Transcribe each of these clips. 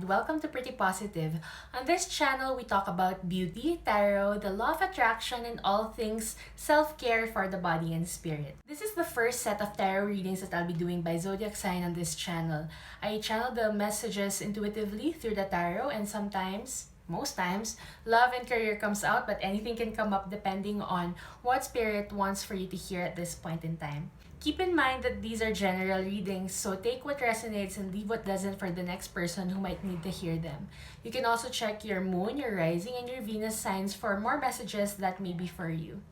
and welcome to Pretty Positive. On this channel, we talk about beauty, tarot, the law of attraction, and all things self-care for the body and spirit. This is the first set of tarot readings that I'll be doing by zodiac sign on this channel. I channel the messages intuitively through the tarot, and sometimes, most times, love and career comes out, but anything can come up depending on what spirit wants for you to hear at this point in time. Keep in mind that these are general readings, so take what resonates and leave what doesn't for the next person who might need to hear them. You can also check your moon, your rising, and your Venus signs for more messages that may be for you.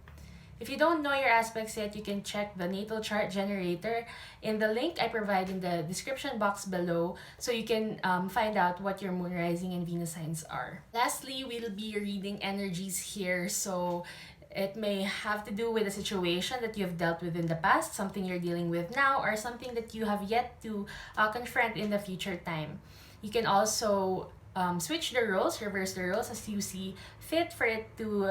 If you don't know your aspects yet, you can check the natal chart generator in the link I provide in the description box below so you can find out what your moon, rising, and Venus signs are. Lastly, we'll be reading energies here, so it may have to do with a situation that you've dealt with in the past, something you're dealing with now, or something that you have yet to confront in the future time. You can also switch the roles, reverse the roles as you see fit for it to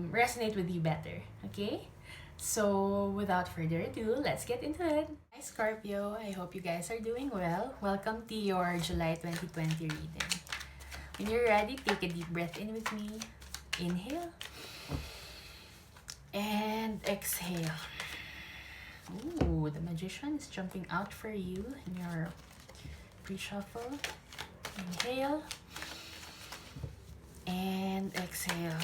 resonate with you better. Okay? So without further ado, let's get into it. Hi Scorpio, I hope you guys are doing well. Welcome to your July 2020 reading. When you're ready, take a deep breath in with me. Inhale. And exhale. Ooh, the Magician is jumping out for you in your pre-shuffle. Inhale. And exhale.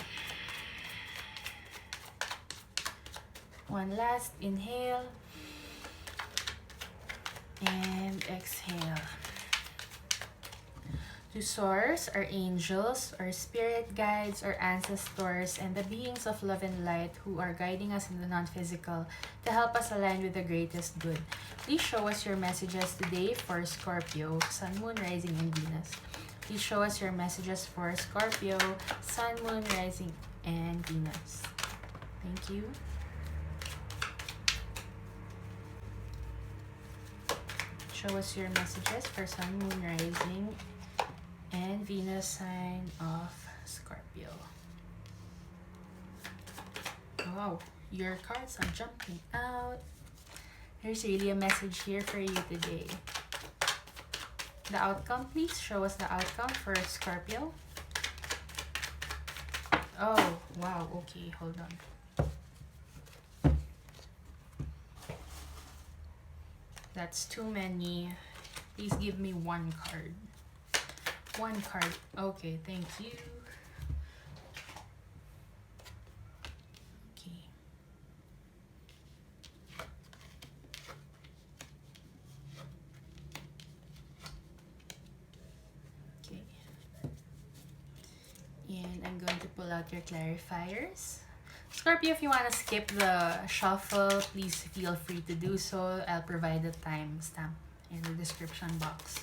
One last inhale. And exhale. To source, our angels, our spirit guides, our ancestors, and the beings of love and light who are guiding us in the non-physical to help us align with the greatest good. Please show us your messages today for Scorpio, Sun, Moon, Rising, and Venus. Please show us your messages for Scorpio, Sun, Moon, Rising, and Venus. Thank you. Show us your messages for Sun, Moon, Rising, and Venus sign of Scorpio. Wow, your cards are jumping out. There's really a message here for you today. The outcome, please show us the outcome for Scorpio. Oh, wow, okay, hold on. That's too many. Please give me one card. One card. Okay, thank you. Okay. Okay. And I'm going to pull out your clarifiers. Scorpio, if you want to skip the shuffle, please feel free to do so. I'll provide the timestamp in the description box.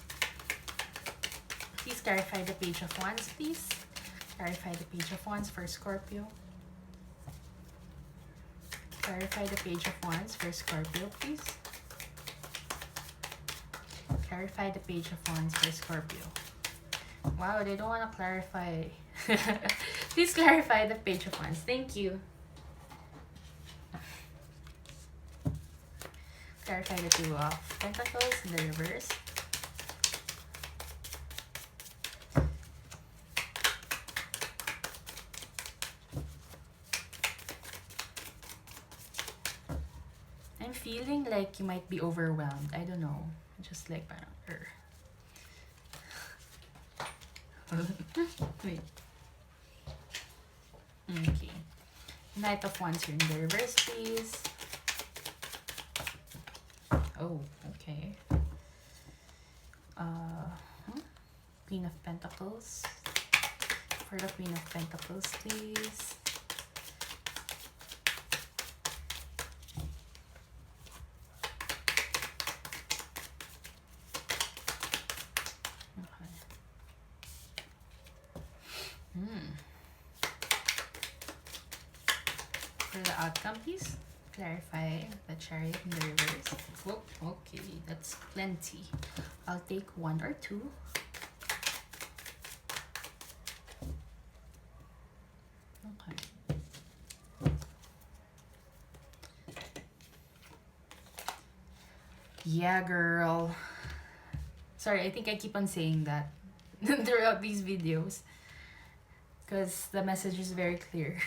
Please clarify the Page of Wands, please. Clarify the Page of Wands for Scorpio. Clarify the Page of Wands for Scorpio, please. Clarify the Page of Wands for Scorpio. Wow, they don't want to clarify. Please clarify the Page of Wands. Thank you. Clarify the Two of Pentacles in the reverse. I'm feeling like you might be overwhelmed. I don't know. Just like parang Wait. Okay. Knight of Wands here in the reverse, please. Oh, okay. Queen of Pentacles. For the Queen of Pentacles, please. For the outcome, please clarify the Chariot in the reverse. Oh, okay, that's plenty. I'll take one or two. Okay. Yeah, girl. Sorry, I think I keep on saying that. throughout these videos because the message is very clear.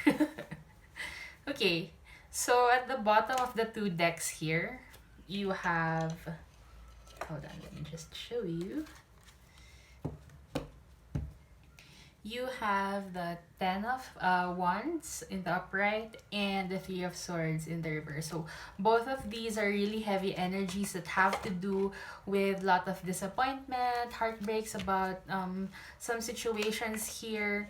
Okay, so at the bottom of the two decks here, you have, hold on, let me just show you. You have the Ten of Wands in the upright and the Three of Swords in the reverse. So both of these are really heavy energies that have to do with a lot of disappointment, heartbreaks about some situations here.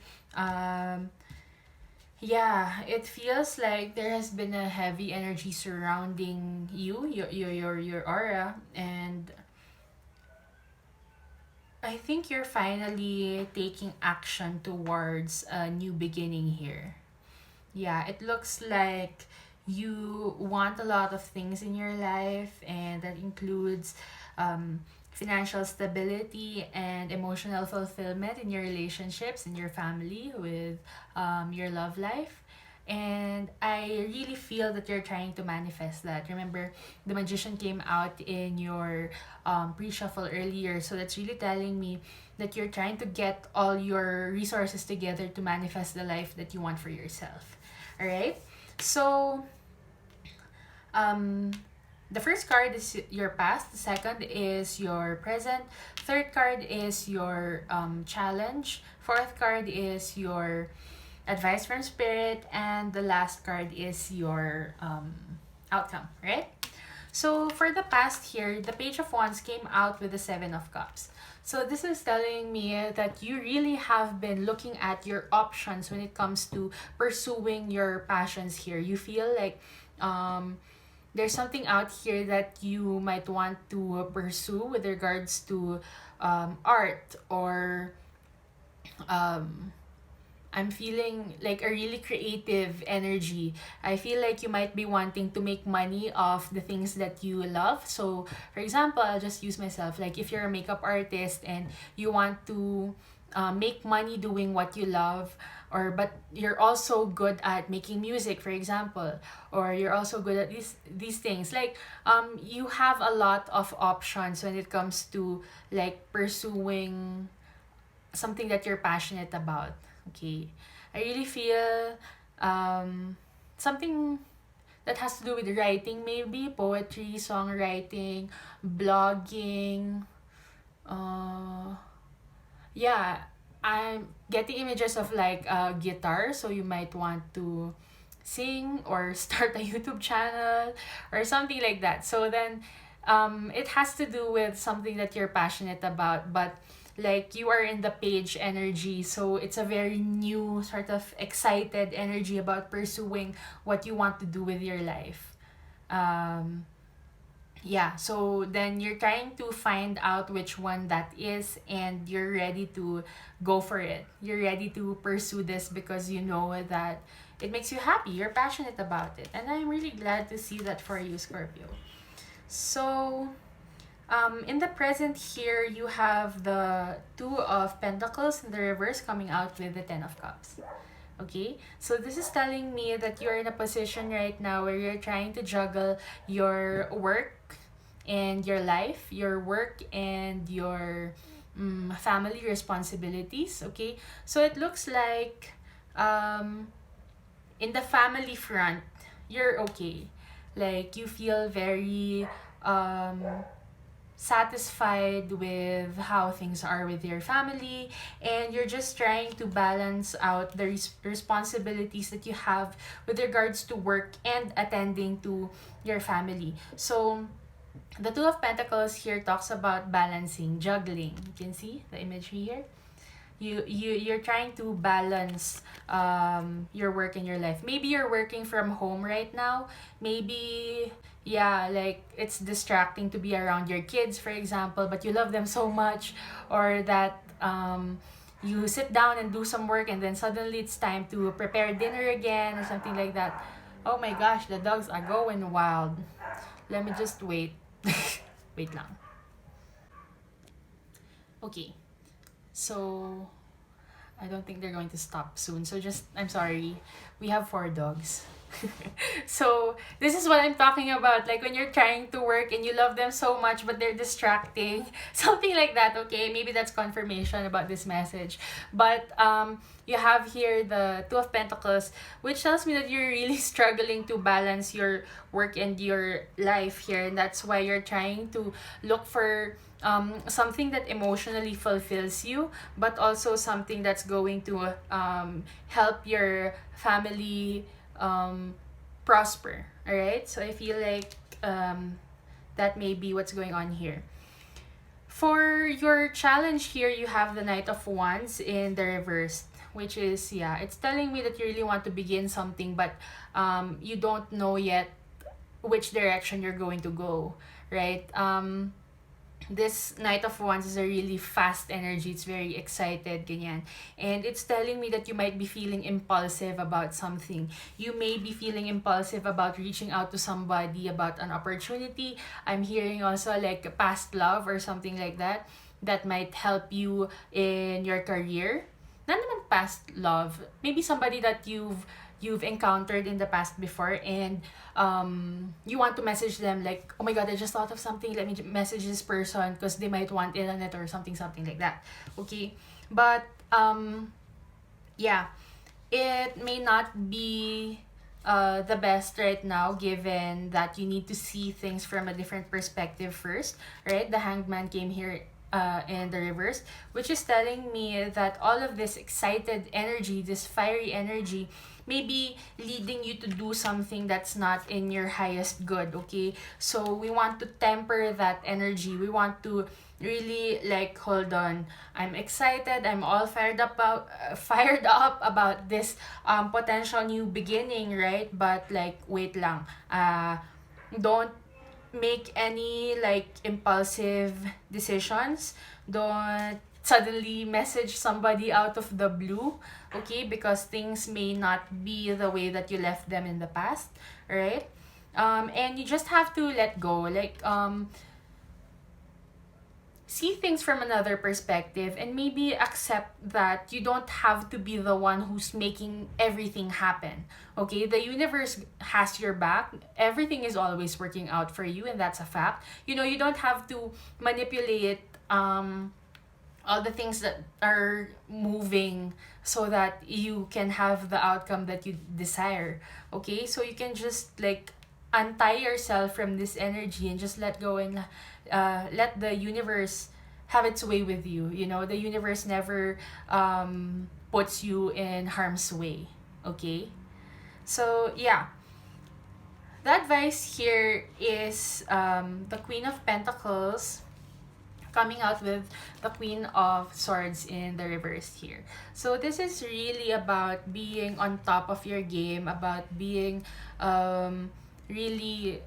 Yeah, it feels like there has been a heavy energy surrounding you, your aura, and I think you're finally taking action towards a new beginning here. Yeah, it looks like you want a lot of things in your life, and that includes financial stability and emotional fulfillment in your relationships, in your family, with your love life. And I really feel that you're trying to manifest that. Remember, the Magician came out in your pre-shuffle earlier. So that's really telling me that you're trying to get all your resources together to manifest the life that you want for yourself. All right? So, the first card is your past. The second is your present. Third card is your challenge. Fourth card is your advice from spirit, and the last card is your outcome, right? So for the past here, the Page of Wands came out with the Seven of Cups. So this is telling me that you really have been looking at your options when it comes to pursuing your passions here. You feel like there's something out here that you might want to pursue with regards to art, or I'm feeling like a really creative energy. I feel like you might be wanting to make money off the things that you love. So, for example, I'll just use myself. Like, if you're a makeup artist and you want to make money doing what you love, or but you're also good at making music, for example, or you're also good at these things. Like, you have a lot of options when it comes to like pursuing something that you're passionate about. Okay, I really feel something that has to do with writing, maybe poetry, songwriting, blogging. Yeah, I'm getting images of like a guitar, so you might want to sing or start a YouTube channel or something like that. So then it has to do with something that you're passionate about, but like you are in the page energy, so it's a very new sort of excited energy about pursuing what you want to do with your life. Yeah, so then you're trying to find out which one that is, and you're ready to go for it. You're ready to pursue this because you know that it makes you happy, you're passionate about it, and I'm really glad to see that for you, Scorpio. So in the present here, you have the Two of Pentacles in the reverse coming out with the Ten of Cups. Okay, so this is telling me that you're in a position right now where you're trying to juggle your work and your life, your work and your family responsibilities. Okay, so it looks like in the family front, you're okay. Like, you feel very satisfied with how things are with your family, and you're just trying to balance out the responsibilities that you have with regards to work and attending to your family. So the Two of Pentacles here talks about balancing, juggling. You can see the imagery here. You're trying to balance your work and your life. Maybe you're working from home right now. Maybe, yeah, like it's distracting to be around your kids, for example, but you love them so much, or that you sit down and do some work and then suddenly it's time to prepare dinner again or something like that. Oh my gosh, the dogs are going wild. Let me just wait. Wait lang. Okay. So, I don't think they're going to stop soon. So just, I'm sorry. We have 4 dogs. So this is what I'm talking about, like when you're trying to work and you love them so much but they're distracting, something like that. Okay, maybe that's confirmation about this message. But you have here the Two of Pentacles, which tells me that you're really struggling to balance your work and your life here, and that's why you're trying to look for something that emotionally fulfills you, but also something that's going to help your family prosper. All right, so I feel like that may be what's going on here. For your challenge here, you have the Knight of Wands in the reverse, which is, yeah, it's telling me that you really want to begin something, but you don't know yet which direction you're going to go, right? This Knight of Wands is a really fast energy. It's very excited, ganyan. And it's telling me that you might be feeling impulsive about something. You may be feeling impulsive about reaching out to somebody about an opportunity. I'm hearing also like past love or something like that that might help you in your career. Not naman past love. Maybe somebody that you've encountered in the past before, and you want to message them like, oh my god, I just thought of something, let me message this person because they might want it on it or something like that. Okay, but yeah, it may not be the best right now, given that you need to see things from a different perspective first, right? The Hanged Man came here in the reverse, which is telling me that all of this excited energy, this fiery energy, may be leading you to do something that's not in your highest good. Okay, so we want to temper that energy. We want to really like, hold on, I'm excited, I'm all fired up about this potential new beginning, right? But like, wait lang, don't make any like impulsive decisions. Don't suddenly message somebody out of the blue, okay? Because things may not be the way that you left them in the past, right? And you just have to let go, like see things from another perspective, and maybe accept that you don't have to be the one who's making everything happen. Okay, the universe has your back. Everything is always working out for you, and that's a fact. You know, you don't have to manipulate all the things that are moving so that you can have the outcome that you desire. Okay, so you can just like untie yourself from this energy and just let go, and let the universe have its way with you. You know, the universe never puts you in harm's way. Okay, so yeah, the advice here is the Queen of Pentacles coming out with the Queen of Swords in the reverse here. So this is really about being on top of your game, about being really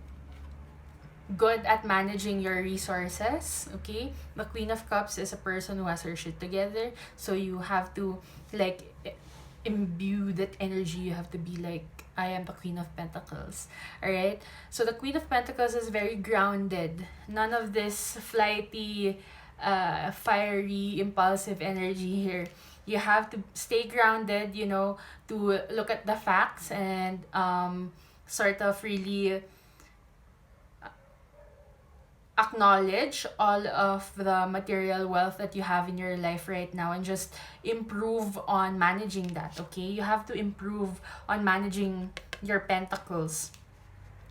good at managing your resources. Okay, the Queen of Cups is a person who has her shit together, so you have to like imbue that energy. You have to be like, I am the Queen of Pentacles. Alright, so the Queen of Pentacles is very grounded. None of this flighty fiery impulsive energy here. You have to stay grounded, you know, to look at the facts and sort of really acknowledge all of the material wealth that you have in your life right now, and just improve on managing that. Okay, you have to improve on managing your pentacles.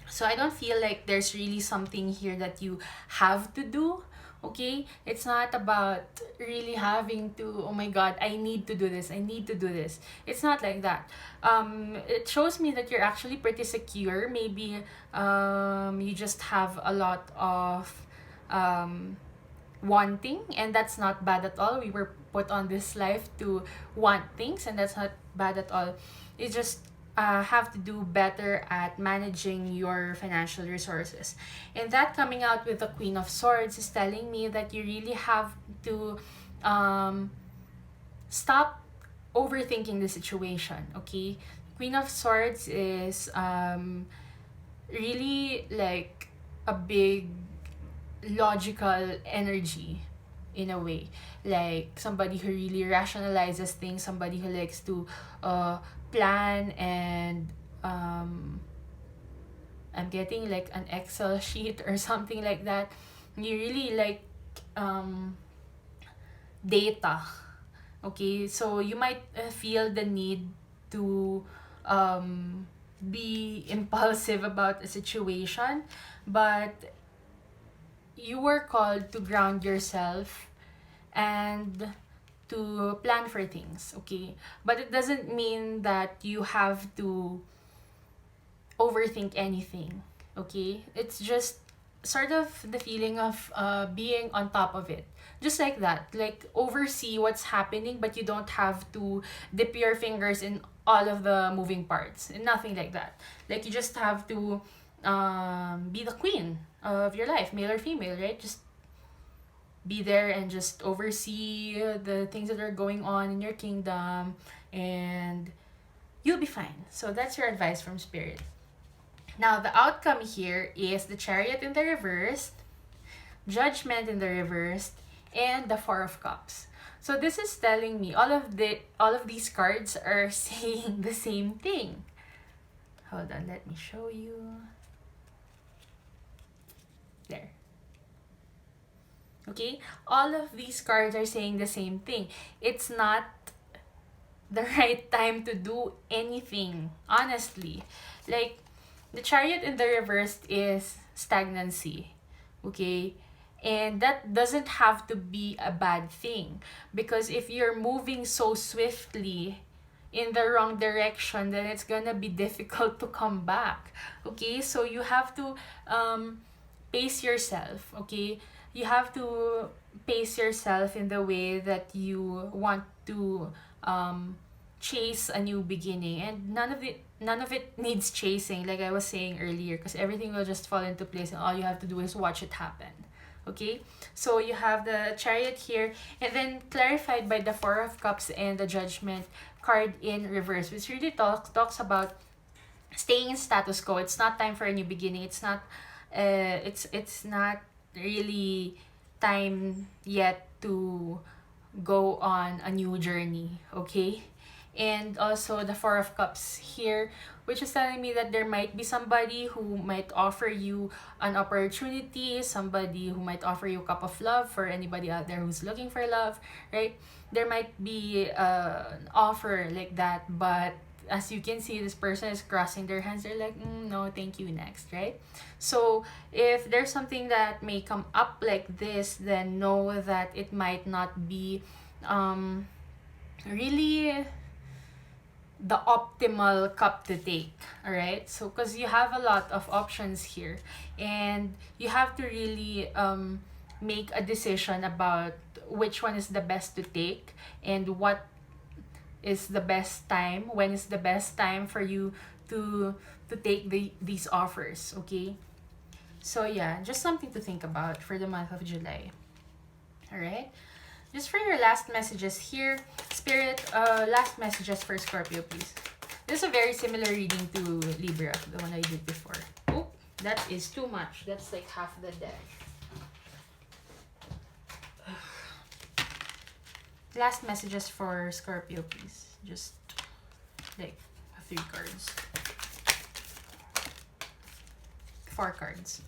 So I don't feel like there's really something here that you have to do. Okay, it's not about really having to, oh my god, I need to do this, I need to do this. It's not like that. It shows me that you're actually pretty secure. Maybe you just have a lot of wanting, and that's not bad at all. We were put on this life to want things, and that's not bad at all. It's just have to do better at managing your financial resources. And that coming out with the Queen of Swords is telling me that you really have to stop overthinking the situation. Okay, Queen of Swords is really like a big logical energy in a way, like somebody who really rationalizes things, somebody who likes to plan and I'm getting like an Excel sheet or something like that. You really like data. Okay, so you might feel the need to be impulsive about a situation, but you were called to ground yourself and to plan for things, okay? But it doesn't mean that you have to overthink anything, okay? It's just sort of the feeling of being on top of it. Just like that, like oversee what's happening, but you don't have to dip your fingers in all of the moving parts and nothing like that. Like you just have to be the queen of your life, male or female, right? Just be there and just oversee the things that are going on in your kingdom, and you'll be fine. So that's your advice from Spirit. Now, the outcome here is the Chariot in the reverse, Judgment in the reverse, and the Four of Cups. So this is telling me all of these cards are saying the same thing. Hold on, let me show you. There. Okay, all of these cards are saying the same thing. It's not the right time to do anything, honestly. Like, the Chariot in the reverse is stagnancy, okay? And that doesn't have to be a bad thing, because if you're moving so swiftly in the wrong direction, then it's gonna be difficult to come back, okay? So you have to pace yourself, okay? You have to pace yourself in the way that you want to chase a new beginning, and none of it needs chasing, like I was saying earlier, because everything will just fall into place and all you have to do is watch it happen. Okay, so you have the Chariot here, and then clarified by the Four of Cups and the Judgment card in reverse, which really talks about staying in status quo. It's not time for a new beginning. It's not really time yet to go on a new journey, okay? And also the Four of Cups here, which is telling me that there might be somebody who might offer you an opportunity, somebody who might offer you a cup of love, for anybody out there who's looking for love, right? There might be an offer like that, but as you can see, this person is crossing their hands. They're like, no, thank you, next, right? So if there's something that may come up like this, then know that it might not be really the optimal cup to take, all right? So because you have a lot of options here, and you have to really make a decision about which one is the best to take, and what is the best time, when is the best time for you to take these offers, okay? So yeah, just something to think about for the month of July. All right, just for your last messages here, Spirit, last messages for Scorpio, please. This is a very similar reading to Libra, the one I did before. Oh, that is too much. That's like half the deck. Last messages for Scorpio, please. Just like 3 cards. 4 cards.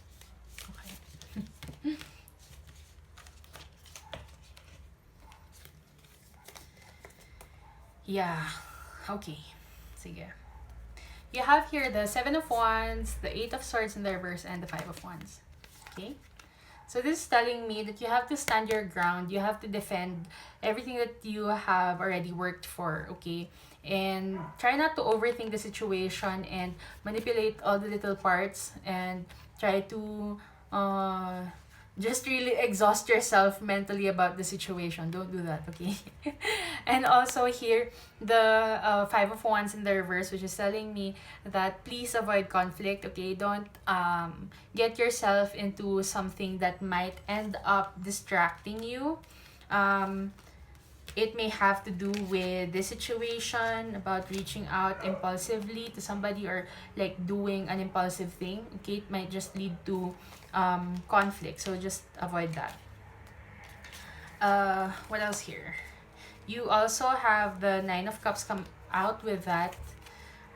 Okay. Yeah. Okay. Sige. You have here the 7 of Wands, the 8 of Swords in the reverse, and the 5 of Wands. Okay? So this is telling me that you have to stand your ground. You have to defend everything that you have already worked for, okay? And try not to overthink the situation and manipulate all the little parts, and try to just really exhaust yourself mentally about the situation. Don't do that, okay? And also here, the 5 of Wands in the reverse, which is telling me that please avoid conflict, okay? Don't get yourself into something that might end up distracting you. It may have to do with this situation about reaching out impulsively to somebody, or like doing an impulsive thing, okay? It might just lead to conflict, so just avoid that. What else here? You also have the 9 of Cups come out with that,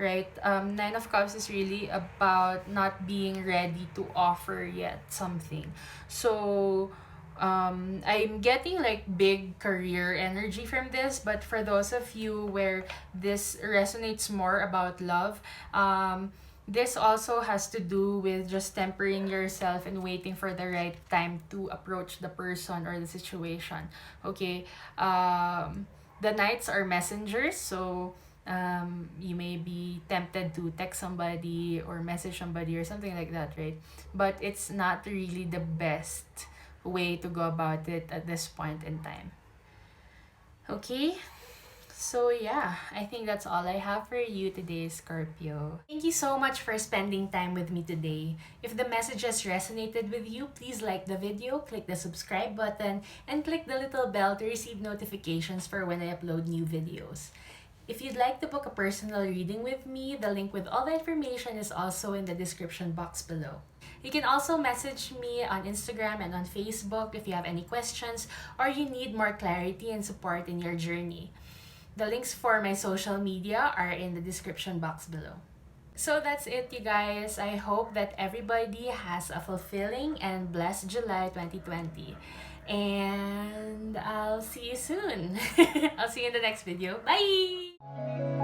right? Nine of Cups is really about not being ready to offer yet something. So I'm getting like big career energy from this, but for those of you where this resonates more about love, this also has to do with just tempering yourself and waiting for the right time to approach the person or the situation. Okay. The knights are messengers, so you may be tempted to text somebody or message somebody or something like that, right? But it's not really the best way to go about it at this point in time. Okay. So yeah, I think that's all I have for you today, Scorpio. Thank you so much for spending time with me today. If the messages resonated with you, please like the video, click the subscribe button, and click the little bell to receive notifications for when I upload new videos. If you'd like to book a personal reading with me, the link with all the information is also in the description box below. You can also message me on Instagram and on Facebook if you have any questions or you need more clarity and support in your journey. The links for my social media are in the description box below. So that's it, you guys. I hope that everybody has a fulfilling and blessed July 2020. And I'll see you soon. I'll see you in the next video. Bye!